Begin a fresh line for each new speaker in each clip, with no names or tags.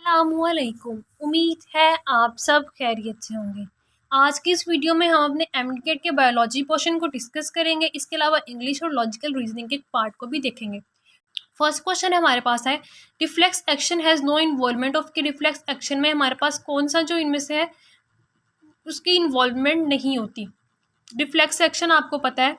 अस्सलामुअलैकुम। उम्मीद है आप सब खैरियत से होंगे। आज की इस वीडियो में हम अपने एमकेट के बायोलॉजी पोर्शन को डिस्कस करेंगे। इसके अलावा इंग्लिश और लॉजिकल रीजनिंग के पार्ट को भी देखेंगे। फर्स्ट क्वेश्चन हमारे पास है, reflex action has no involvement of कि रिफ्लेक्स एक्शन में हमारे पास कौन सा जो इनमें से है उसकी इन्वॉल्वमेंट नहीं होती। रिफ्लेक्स एक्शन आपको पता है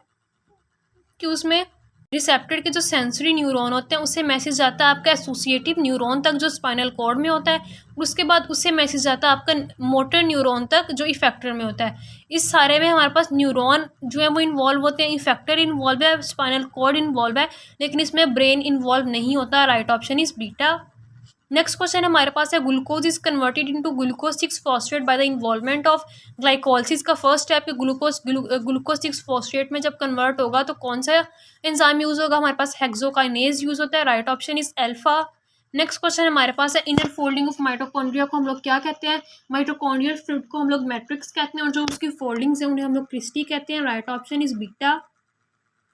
कि उसमें रिसेप्टर के जो सेंसरी न्यूरॉन होते हैं उससे मैसेज जाता है आपका एसोसिएटिव न्यूरॉन तक जो स्पाइनल कॉर्ड में होता है। उसके बाद उससे मैसेज जाता है आपका मोटर न्यूरॉन तक जो इफेक्टर में होता है। इस सारे में हमारे पास न्यूरॉन जो है वो इन्वॉल्व होते हैं, इफेक्टर इन्वॉल्व है, स्पाइनल कॉर्ड इन्वॉल्व है, लेकिन इसमें ब्रेन इन्वॉल्व नहीं होता। Right option is beta. Next question हमारे पास है, glucose is converted into glucose 6 phosphate by the involvement of glycolysis. का फर्स्ट स्टेप है ग्लूकोज 6 फॉस्फेट में जब कन्वर्ट होगा तो कौन सा एंजाइम यूज होगा? हमारे पास हेक्सोकाइनेज यूज होता है। Right option is alpha. Next question हमारे पास है, इनर फोल्डिंग ऑफ माइटोकॉन्ड्रिया को हम लोग क्या कहते हैं? माइटोकॉन्ड्रियल फ्लूइड को हम लोग मैट्रिक्स कहते हैं और जो उसकी फोल्डिंग्स है उन्हें हम लोग क्रिस्टी कहते हैं। Right option is beta.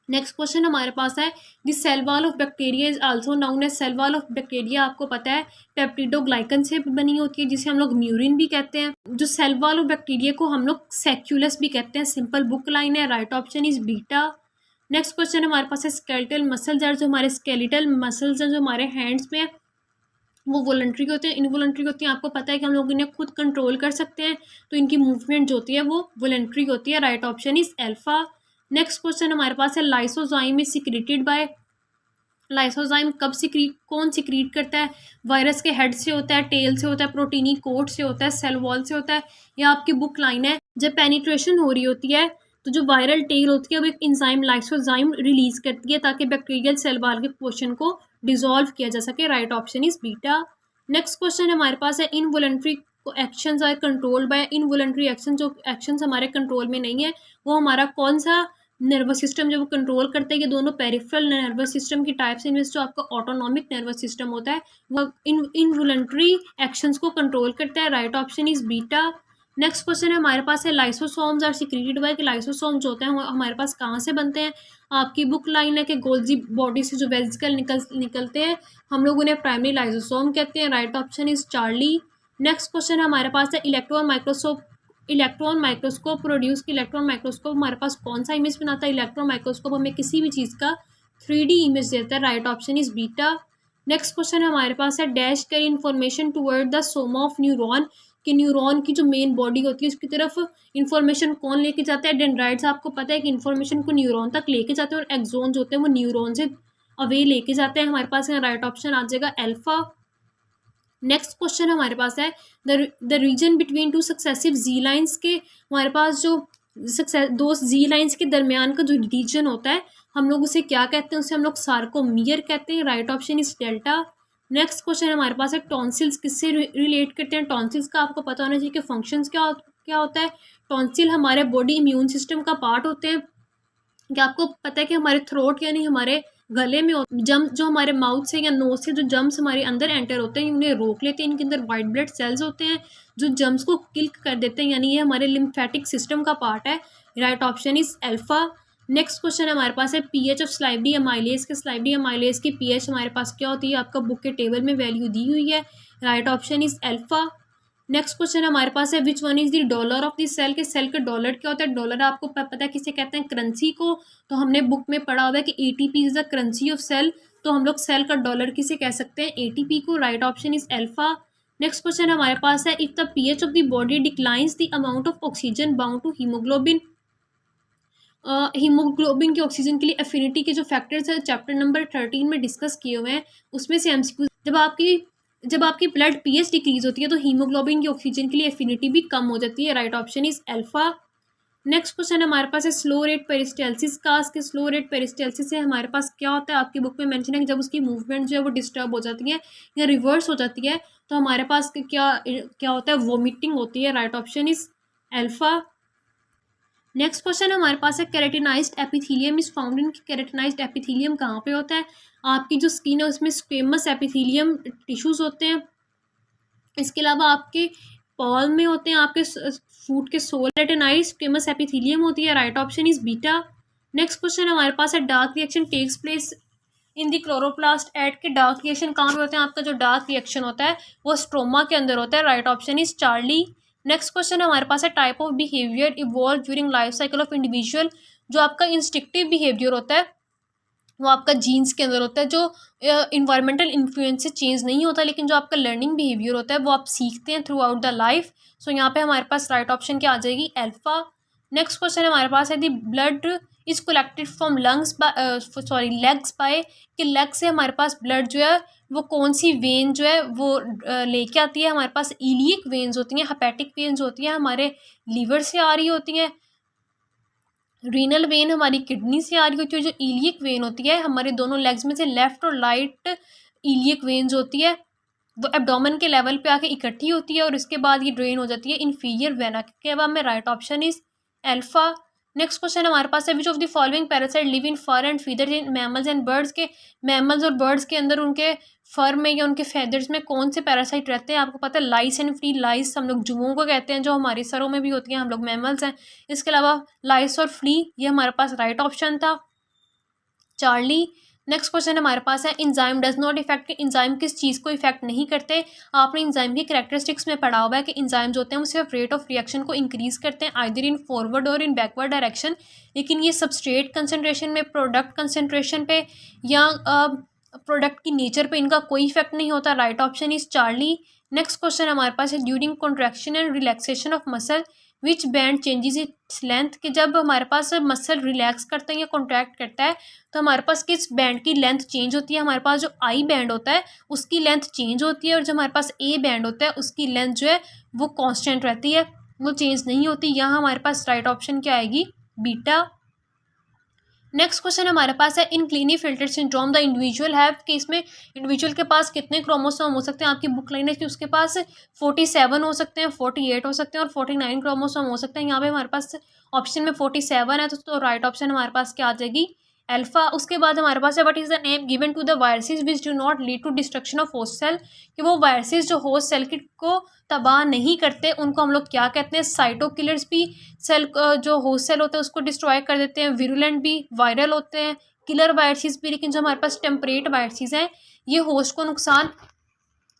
Next question हमारे पास है, this cell wall of bacteria is also known as. Cell wall of bacteria आपको पता है पेप्टिडोग्लाइकन से बनी होती है जिसे हम लोग म्यूरिन भी कहते हैं। जो सेल वॉल ऑफ बैक्टीरिया को हम लोग सेक्यूलस भी कहते हैं। सिंपल बुक लाइन है। Right option is beta. Next question हमारे पास है, स्केलेटल मसल्स आर। जो हमारे स्केलेटल मसल्स हैं जो हमारे हैंड्स में वो वॉलंटरी होते हैं, इनवॉलंटरी होती हैं। आपको पता है कि हम लोग इन्हें खुद कंट्रोल कर सकते हैं, तो इनकी मूवमेंट जो होती है वो वॉलंटरी होती है। Right option is alpha. Next question हमारे पास है, lysozyme is secreted by. Lysozyme कौन सिक्रीट करता है? वायरस के हेड से होता है, टेल से होता है, प्रोटीनी कोट से होता है, सेल वॉल से होता है। या आपकी बुक लाइन है, जब पेनिट्रेशन हो रही होती है तो जो वायरल टेल होती है वो एक इंजाइम लाइसोजाइम रिलीज करती है ताकि बैक्टीरियल सेल वॉल के पोर्शन को डिसॉल्व किया जा सके। Right option is beta. Next question हमारे पास है, involuntary actions are controlled by. Involuntary action जो एक्शंस हमारे कंट्रोल में नहीं है वो हमारा कौन सा नर्वस सिस्टम जो वो कंट्रोल करता है? ये दोनों पेरिफेरल नर्वस सिस्टम की टाइप्स इनमें जो आपका ऑटोनॉमिक नर्वस सिस्टम होता है वो इनवॉलंटरी एक्शंस को कंट्रोल करता है। Right option is beta. Next question है हमारे पास है, लाइसोसोम्स आर सिक्रीटेड बाय। कि लाइसोसोम जो होते हैं वो हमारे पास कहाँ से बनते हैं? आपकी बुक लाइन है कि गोल्जी बॉडी से जो वेसिकल निकलते हैं हम लोग उन्हें प्राइमरी लाइसोसोम कहते हैं। Right option is Charlie. Next question हमारे पास है, इलेक्ट्रॉन माइक्रोस्कोप प्रोड्यूस। की इलेक्ट्रॉन माइक्रोस्कोप हमारे पास कौन सा इमेज बनाता है? इलेक्ट्रॉन माइक्रोस्कोप हमें किसी भी चीज़ का 3D इमेज देता है। Right option is beta. Next question हमारे पास है, dash carry information toward the Soma of neuron. कि न्यूरॉन की जो मेन बॉडी होती है उसकी तरफ इन्फॉर्मेशन कौन लेके जाता है? डेंड्राइट्स। आपको पता है कि इन्फॉर्मेशन को न्यूरॉन तक लेके जाते हैं और एक्सोन्स होते हैं वो न्यूरॉन से अवे लेके जाते हैं। हमारे पास राइट ऑप्शन आ जाएगा अल्फा। नेक्स्ट क्वेश्चन हमारे पास है, the region between two successive G lines. के हमारे पास जो दो जी लाइन्स के दरमियान का जो रीजन होता है हम लोग उसे क्या कहते हैं? उसे हम लोग सार्कोमियर कहते हैं। Right option is delta. Next question हमारे पास है, टॉन्सिल्स किससे रिलेट करते हैं? टॉन्सिल्स का आपको पता होना चाहिए कि फंक्शंस क्या होता है। टॉन्सिल हमारे बॉडी इम्यून सिस्टम का पार्ट होते हैं। क्या आपको पता है कि हमारे थ्रोट यानी हमारे गले में जम जो हमारे माउथ से या नोज से जो जम्स हमारे अंदर एंटर होते हैं उन्हें रोक लेते हैं। इनके अंदर वाइट ब्लड सेल्स होते हैं जो जम्स को किल कर देते हैं, यानी ये हमारे लिम्फेटिक सिस्टम का पार्ट है। Right option is alpha. Next question हमारे पास है, पीएच ऑफ स्लाइवडी अमाइलेज। के स्लाइवडी अमाइलेज की पीएच हमारे पास क्या होती है? आपका बुक के टेबल में वैल्यू दी हुई है। Right option is alpha. Next question हमारे पास है, which one is the dollar of the cell. के सेल का डॉलर क्या होता है? डॉलर आपको पता है किसे कहते हैं? करेंसी को। तो हमने बुक में पढ़ा हुआ है कि ATP is the currency of cell, तो हम लोग सेल का डॉलर किसे कह सकते हैं? एटीपी को। Right option is alpha. Next question हमारे पास है, if the pH of the body declines the amount of oxygen bound to haemoglobin. Haemoglobin की ऑक्सीजन के लिए एफिनिटी के जो फैक्टर्स है चैप्टर नंबर 13 में डिस्कस किए हुए हैं उसमें से एमसीक्यू, जब आपकी ब्लड पीएच डिक्रीज होती है तो हीमोग्लोबिन की ऑक्सीजन के लिए एफिनिटी भी कम हो जाती है। Right option is alpha. Next question हमारे पास है, स्लो रेट पेरिस्टाल्सिस का। के स्लो रेट पेरिस्टाल्सिस से हमारे पास क्या होता है? आपकी बुक में मेंशन है कि जब उसकी मूवमेंट जो है वो डिस्टर्ब हो जाती है या रिवर्स हो जाती है तो हमारे पास क्या होता है? वोमिटिंग होती है। Right option is alpha. Next question हमारे पास है, keratinised epithelium is found in. Keratinised epithelium कहाँ पे होता है? आपकी जो स्किन है उसमें स्क्वेमस एपिथेलियम टिश्यूज होते हैं। इसके अलावा आपके पॉल में होते हैं, आपके फूट के सोल। केराटिनाइज्ड स्क्वेमस एपिथेलियम होती है। Right option is beta. Next question हमारे पास है, dark reaction takes place in the chloroplast at के डार्क रिएक्शन कहाँ पे होते हैं? आपका जो डार्क रिएक्शन होता है वो स्ट्रोमा के अंदर होता है। Right option is Charlie. Next question हमारे पास है type of behaviour evolve during life cycle of individual. जो आपका इंस्टिक्टिव बिहेवियर होता है वो आपका जीन्स के अंदर होता है, जो इन्वायरमेंटल इन्फ्लुएंस से चेंज नहीं होता, लेकिन जो आपका लर्निंग बिहेवियर होता है वो आप सीखते हैं थ्रू आउट द लाइफ। सो यहाँ पे हमारे पास राइट ऑप्शन क्या आ जाएगी? अल्फा। नेक्स्ट क्वेश्चन हमारे पास है the blood is collected from lungs sorry legs by, कि लेग से हमारे पास ब्लड जो है वो कौन सी वेन जो है वो लेके आती है? हमारे पास इलियक वेन्स होती हैं, हेपेटिक वेन्स होती हैं, हमारे लीवर से आ रही होती हैं, रीनल वेन हमारी किडनी से आ रही होती है, जो इलियक वेन होती है हमारे दोनों लेग्स में से लेफ्ट और राइट इलियक वेन्स होती है, वो एब्डोमेन के लेवल पे आके इकट्ठी होती है और इसके बाद ये ड्रेन हो जाती है इन्फीरियर वेना के। अब में right option is alpha. Next question हमारे पास है which of the following parasite live in fur and feather in mammals and birds, के मैमल्स और बर्ड्स के अंदर उनके फर में या उनके फेदर्स में कौन से पैरासाइट रहते हैं? आपको पता है लाइस एंड फ्ली। लाइस हम लोग जुओं को कहते हैं जो हमारे सरों में भी होती हैं, हम लोग मैमल्स हैं। इसके अलावा लाइस और फ्ली, ये हमारे पास राइट ऑप्शन था, चार्ली। नेक्स्ट क्वेश्चन हमारे पास है enzyme does not effect, enzyme किस चीज़ को इफेक्ट नहीं करते? आपने इंजाइम की कैरेक्टरिस्टिक्स में पढ़ा हुआ है कि इंजाइम्स होते हैं वो सिर्फ रेट ऑफ रिएक्शन को इंक्रीज करते हैं आइदर इन फॉरवर्ड और इन बैकवर्ड डायरेक्शन, लेकिन ये सबस्ट्रेट कंसनट्रेशन में, प्रोडक्ट कंसनट्रेशन पे या प्रोडक्ट की नेचर पे इनका कोई इफेक्ट नहीं होता। Right option is Charlie. Next question हमारे पास है during contraction and relaxation of muscle which band changes its length, कि जब हमारे पास मसल रिलैक्स करता है या कॉन्ट्रैक्ट करता है तो हमारे पास किस बैंड की लेंथ चेंज होती है? हमारे पास जो आई बैंड होता है उसकी लेंथ चेंज होती है और जो हमारे पास ए बैंड होता है उसकी लेंथ जो है वो कांस्टेंट रहती है, वो चेंज नहीं होती। यहाँ हमारे पास राइट ऑप्शन क्या आएगी? बीटा। नेक्स्ट क्वेश्चन हमारे पास है इन क्लीनीफिल्टर सिंड्रोम द इंडिविजुअल हैव, कि इसमें इंडिविजुअल के पास कितने क्रोमोसोम हो सकते हैं? आपकी बुक लाइन है कि उसके पास 47 हो सकते हैं, 48 हो सकते हैं और 49 क्रोमोसोम हो सकते हैं। यहाँ पे हमारे पास ऑप्शन में 47 है, तो राइट ऑप्शन हमारे पास क्या आ जाएगी? अल्फा। उसके बाद हमारे पास है what is the name given to the viruses which do not lead to destruction of host cell, कि वो वायरसेस जो होस्ट सेल को तबाह नहीं करते उनको हम लोग क्या कहते हैं? साइटोकिलर्स भी सेल जो होस्ट सेल होते हैं उसको डिस्ट्रॉय कर देते हैं, विरुलेंट भी, वायरल होते हैं, किलर वायरसेस भी। लेकिन जो हमारे पास टेम्परेट वायरसेस हैं ये होस्ट को नुकसान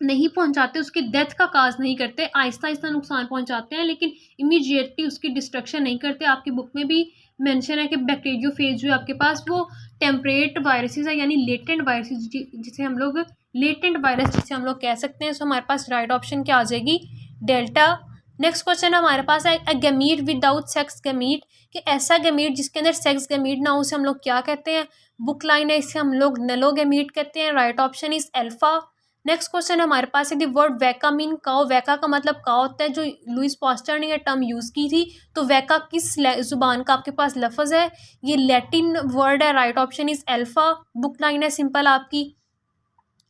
नहीं पहुंचाते, उसकी डेथ का काज नहीं करते, आहिस्ता आहिस्ता नुकसान पहुंचाते हैं, लेकिन इमीडिएटली उसकी डिस्ट्रक्शन नहीं करते। आपकी बुक में भी मेंशन है कि बैक्टीरियोफेज जो है आपके पास वो टेम्परेट वायरसेस है, यानी लेटेंट वायरसेस, जिसे हम लोग लेटेंट वायरस जिसे हम लोग कह सकते हैं। सो हमारे पास राइट ऑप्शन क्या आ जाएगी? डेल्टा। नेक्स्ट क्वेश्चन हमारे पास है अ गैमीट विदाउट सेक्स गैमीट, कि ऐसा गैमीट जिसके अंदर सेक्स गैमीट ना हो उसे हम लोग क्या कहते हैं? बुक लाइन है, इसे हम लोग नलोगैमीट कहते हैं। Right option is alpha. Next question हमारे पास है द वर्ड वैका मीन काउ, वैका का मतलब काउ होता है, जो लुइस पास्टर ने यह टर्म यूज़ की थी। तो वैका किस जुबान का आपके पास लफ्ज़ है? ये लैटिन वर्ड है। Right option is alpha. Book line है सिंपल आपकी।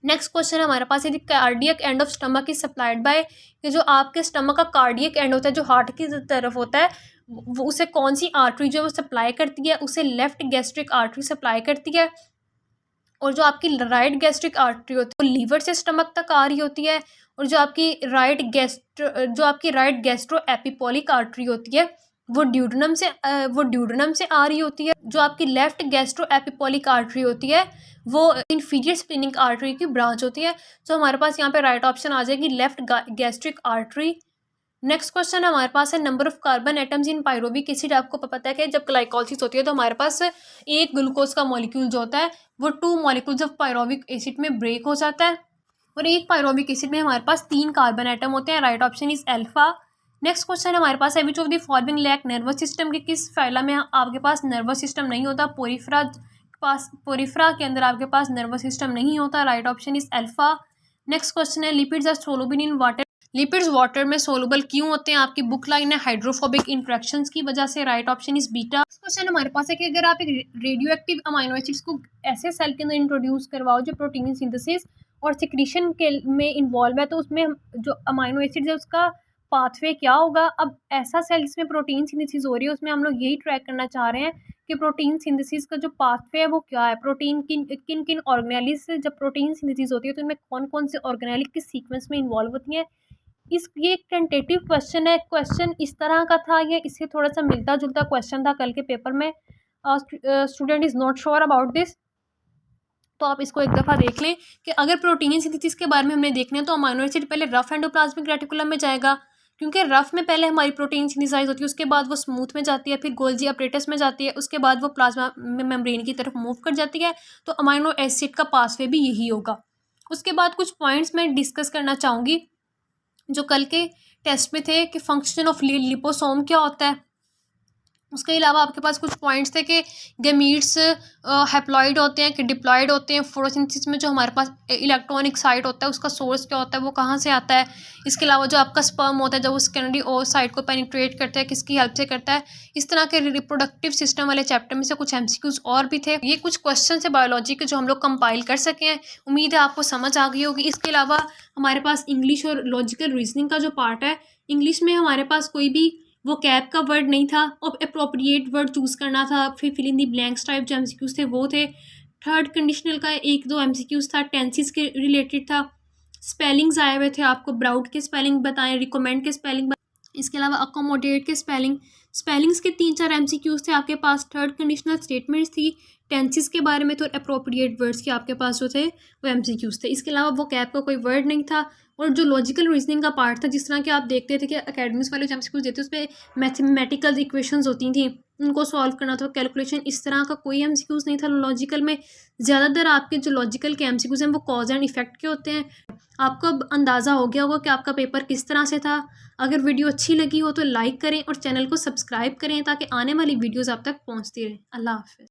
नेक्स्ट क्वेश्चन हमारे पास है the cardiac end of stomach is supplied by, कि जो आपके स्टमक का कार्डियक एंड होता है जो हार्ट की तरफ होता है वो उसे कौन सी आर्टरी जो है वो सप्लाई करती है? उसे लेफ्ट गैस्ट्रिक आर्टरी सप्लाई करती है। और जो आपकी राइट गैस्ट्रिक आर्टरी होती है वो लीवर से स्टमक तक आ रही होती है। और जो आपकी राइट गैस्ट्रो एपिपोलिक आर्टरी होती है वो ड्यूडेनम से आ रही होती है। जो आपकी लेफ्ट गैस्ट्रो एपिपोलिक आर्टरी होती है वो इंफीरियर स्प्लेनिक आर्टरी की ब्रांच होती है। तो हमारे पास यहाँ पे राइट ऑप्शन आ जाएगी left gastric artery. Next question हमारे पास है number of carbon atoms in pyruvic acid. आपको पता है कि जब ग्लाइकोलिसिस होती है तो हमारे पास एक ग्लूकोज का मॉलिक्यूल जो होता है वो 2 मॉलिक्यूल्स ऑफ पायरोविक एसिड में ब्रेक हो जाता है और एक पायरोविक एसिड में हमारे पास 3 कार्बन एटम होते हैं। Right option is alpha. Next question हमारे पास है which of the following lack nervous system, के किस फाइला में आपके पास नर्वस सिस्टम नहीं होता? पोरिफ्रा के अंदर आपके पास नर्वस सिस्टम नहीं होता। Right option is alpha. Next question है lipids are soluble in water, lipids water में सोलुबल क्यों होते हैं? आपकी बुक लाइन है हाइड्रोफोबिक इंट्रैक्शंस की वजह से। Right option is beta. Question हमारे पास है कि अगर आप एक रेडियो एक्टिव अमाइनो एसिड्स को ऐसे सेल के अंदर इंट्रोड्यूस करवाओ जो प्रोटीन सिंथेसिस और सिक्रीशन के में इन्वॉल्व है तो उसमें जो अमाइनो एसिड्स है उसका पाथवे क्या होगा? अब ऐसा सेल जिसमें प्रोटीन सिंथेसिस हो रही है उसमें हम लोग यही ट्रैक करना चाह रहे हैं कि प्रोटीन सिंथेसिस का जो पाथवे है वो क्या है, प्रोटीन किन किन ऑर्गेनेलिज से जब प्रोटीन सिंथेसिस होती है तो इनमें कौन कौन से ऑर्गेनेलिज किस सीक्वेंस में इन्वॉल्व होती हैं। ये एक टेंटेटिव क्वेश्चन है, क्वेश्चन इस तरह का था, ये इससे थोड़ा सा मिलता जुलता क्वेश्चन था कल के पेपर में। Student is not sure about this. तो आप इसको एक दफ़ा देख लें कि अगर प्रोटीन सिंथेसिस के बारे में हमने देखना है तो अमाइनो एसिड पहले रफ एंडोप्लाज्मिक रेटिकुलम में जाएगा, क्योंकि रफ में पहले हमारी प्रोटीन सिंथेसाइज होती है, उसके बाद वो स्मूथ में जाती है, फिर गोल्जी अपरेटस में जाती है, उसके बाद वो प्लाज्मा मेम्ब्रेन की तरफ मूव कर जाती है। तो अमाइनो एसिड का पासवे भी यही होगा। उसके बाद कुछ पॉइंट्स मैं डिस्कस करना चाहूँगी जो कल के टेस्ट में थे कि फंक्शन ऑफ लिपोसोम क्या होता है। उसके अलावा आपके पास कुछ पॉइंट्स थे कि गैमीट्स हैप्लॉइड होते हैं कि डिप्लॉइड होते हैं। फोटोसिंथेसिस में जो हमारे पास इलेक्ट्रॉनिक साइट होता है उसका सोर्स क्या होता है, वो कहाँ से आता है। इसके अलावा जो आपका स्पर्म होता है जब वो सेकेंडरी ओवसाइट को पेनिट्रेट करता है किसकी हेल्प से करता है। इस तरह के रिप्रोडक्टिव सिस्टम वाले चैप्टर में से कुछ एमसीक्यूज और भी थे। ये कुछ क्वेश्चन है बायोलॉजी के जो हम लोग कंपाइल कर सके हैं। उम्मीद है आपको समझ आ गई होगी। इसके अलावा हमारे पास इंग्लिश और लॉजिकल रीजनिंग का जो पार्ट है, इंग्लिश में हमारे पास कोई भी वो कैप का वर्ड नहीं था और अप्रोप्रिएट वर्ड चूज़ करना था। फिर fill in the blanks type जो एमसीक्यूज थे वो थे। थर्ड कंडीशनल का एक दो एमसीक्यूज था, टेंसेस के रिलेटेड था। स्पेलिंग्स आए हुए थे, आपको ब्राउट के स्पेलिंग बताएं, रिकमेंड के स्पेलिंग। इसके अलावा अकोमोडेट के स्पेलिंग्स के 3-4 एमसीक्यूज थे आपके पास। थर्ड कंडीशनल स्टेटमेंट्स थी, टेंसेस के बारे में तो अप्रोप्रिएट वर्ड्स के आपके पास जो थे वो एमसीक्यूज थे। इसके अलावा वो कैप का कोई वर्ड नहीं था। और जो लॉजिकल रीजनिंग का पार्ट था, जिस तरह कि आप देखते थे कि अकेडमिक्स वाले जो एमसीक्यूज देते उस पर मैथमेटिकल इक्वेशंस होती थी, उनको सॉल्व करना था, कैलकुलेशन, इस तरह का कोई एमसीक्यूज नहीं था लॉजिकल में। ज़्यादातर आपके जो लॉजिकल के एमसीक्यूज हैं वो कॉज एंड इफेक्ट के होते हैं। आपको अब अंदाज़ा हो गया होगा कि आपका पेपर किस तरह से था। अगर वीडियो अच्छी लगी हो तो लाइक करें और चैनल को सब्सक्राइब करें ताकि आने वाली वीडियोज़ आप तक पहुँचती रहें। अल्लाह हाफ़िज़।